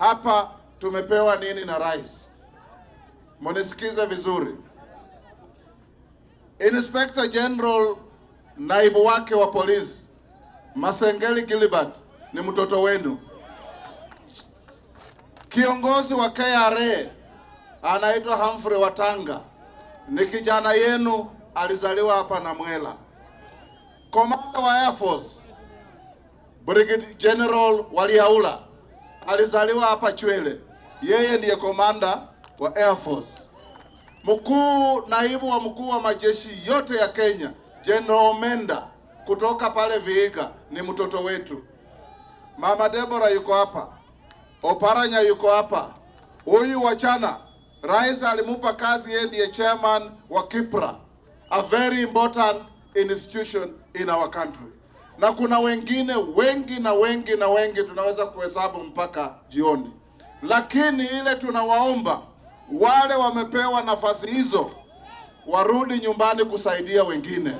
hapa tumepewa nini na rais. Munisikize vizuri. Inspector General, naibu wake wa polisi Masengeli Gilbert ni mtoto wenu. Kiongozi wa KRA anaitwa Humphrey Watanga ni kijana yenu, alizaliwa hapa na Mwela. Commander wa Air Force Brigadier General Waliaula alizaliwa hapa Chwele, yeye ndiye commander wa Air Force. Naibu wa mkuu wa majeshi yote ya Kenya General Menda kutoka pale Vihiga ni mtoto wetu. Mama Deborah yuko hapa, Oparanya yuko hapa. Huyu Wachana, rais alimupa kazi, yeye ndiye chairman wa Kipra, a very important institution in our country. Na kuna wengine wengi tunaweza kuhesabu mpaka jioni. Lakini ile tunawaomba wale wamepewa nafasi hizo warudi nyumbani kusaidia wengine.